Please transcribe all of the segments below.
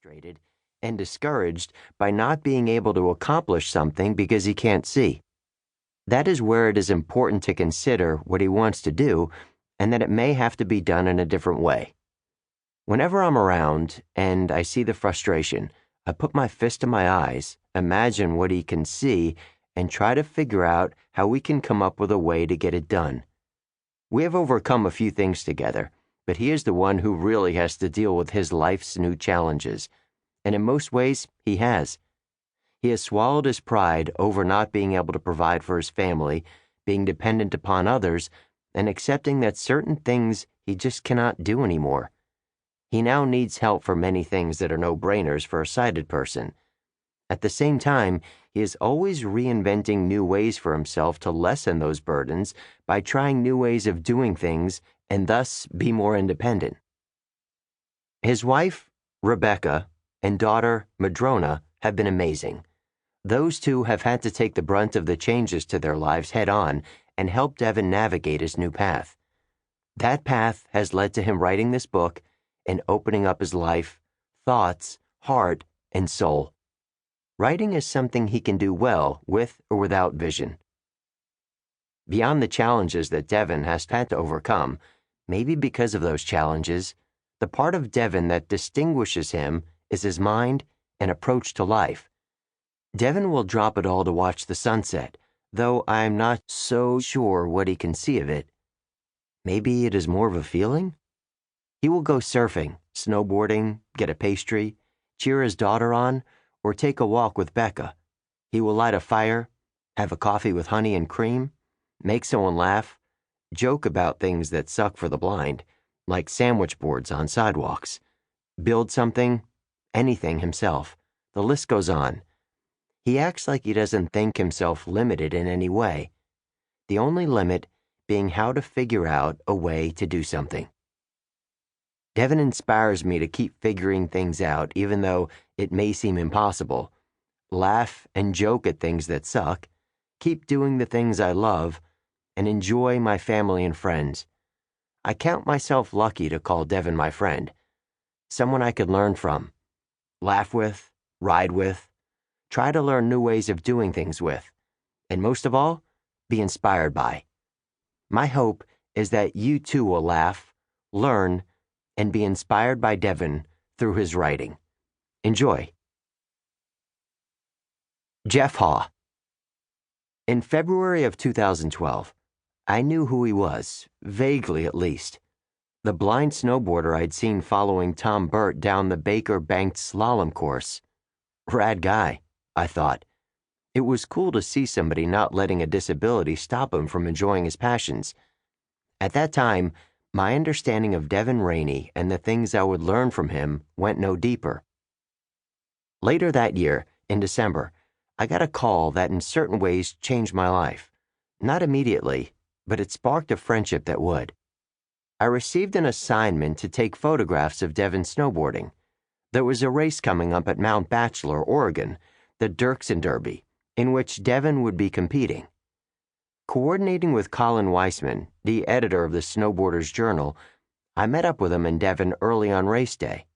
frustrated and discouraged by not being able to accomplish something because he can't see. That is where it is important to consider what he wants to do and that it may have to be done in a different way. Whenever I'm around and I see the frustration, I put my fist to my eyes, imagine what he can see, and try to figure out how we can come up with a way to get it done. We have overcome a few things together, but he is the one who really has to deal with his life's new challenges, and in most ways, he has. He has swallowed his pride over not being able to provide for his family, being dependent upon others, and accepting that certain things he just cannot do anymore. He now needs help for many things that are no-brainers for a sighted person. At the same time, he is always reinventing new ways for himself to lessen those burdens by trying new ways of doing things and thus be more independent. His wife, Rebecca, and daughter, Madrona, have been amazing. Those two have had to take the brunt of the changes to their lives head on and help Devon navigate his new path. That path has led to him writing this book and opening up his life, thoughts, heart, and soul. Writing is something he can do well with or without vision. Beyond the challenges that Devon has had to overcome, maybe because of those challenges, the part of Devon that distinguishes him is his mind and approach to life. Devon will drop it all to watch the sunset, though I'm not so sure what he can see of it. Maybe it is more of a feeling? He will go surfing, snowboarding, get a pastry, cheer his daughter on, or take a walk with Becca. He will light a fire, have a coffee with honey and cream, make someone laugh, joke about things that suck for the blind, like sandwich boards on sidewalks, build something, anything himself. The list goes on. He acts like he doesn't think himself limited in any way, the only limit being how to figure out a way to do something. Devon inspires me to keep figuring things out even though it may seem impossible, laugh and joke at things that suck, keep doing the things I love, and enjoy my family and friends. I count myself lucky to call Devon my friend, someone I could learn from, laugh with, ride with, try to learn new ways of doing things with, and most of all, be inspired by. My hope is that you too will laugh, learn, and be inspired by Devon through his writing. Enjoy. Jeff Haw. In February of 2012, I knew who he was, vaguely at least. The blind snowboarder I'd seen following Tom Burt down the Baker Banked slalom course. Rad guy, I thought. It was cool to see somebody not letting a disability stop him from enjoying his passions. At that time, my understanding of Devon Raney and the things I would learn from him went no deeper. Later that year, in December, I got a call that in certain ways changed my life. Not immediately, but it sparked a friendship that would. I received an assignment to take photographs of Devon snowboarding. There was a race coming up at Mount Bachelor, Oregon, the Dirksen Derby, in which Devon would be competing. Coordinating with Colin Weissman, the editor of the Snowboarder's Journal, I met up with him and Devon early on race day.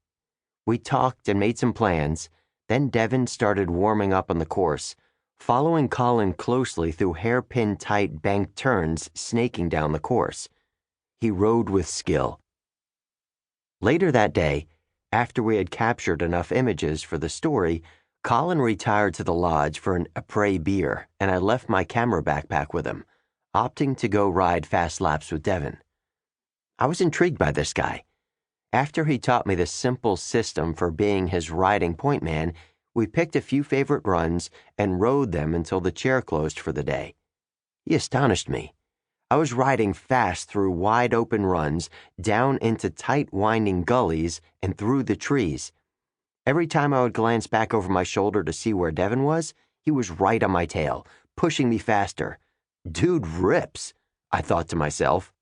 We talked and made some plans, then Devon started warming up on the course, following Colin closely through hairpin-tight banked turns snaking down the course. He rode with skill. Later that day, after we had captured enough images for the story, Colin retired to the lodge for an après beer, and I left my camera backpack with him, opting to go ride fast laps with Devon. I was intrigued by this guy. After he taught me the simple system for being his riding point man, we picked a few favorite runs and rode them until the chair closed for the day. He astonished me. I was riding fast through wide-open runs, down into tight winding gullies, and through the trees. Every time I would glance back over my shoulder to see where Devon was, he was right on my tail, pushing me faster. Dude rips, I thought to myself.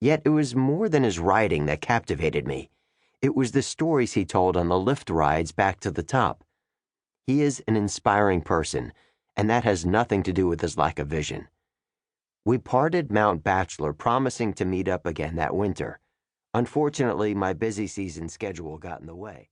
Yet it was more than his riding that captivated me. It was the stories he told on the lift rides back to the top. He is an inspiring person, and that has nothing to do with his lack of vision. We parted Mount Bachelor, promising to meet up again that winter. Unfortunately, my busy season schedule got in the way.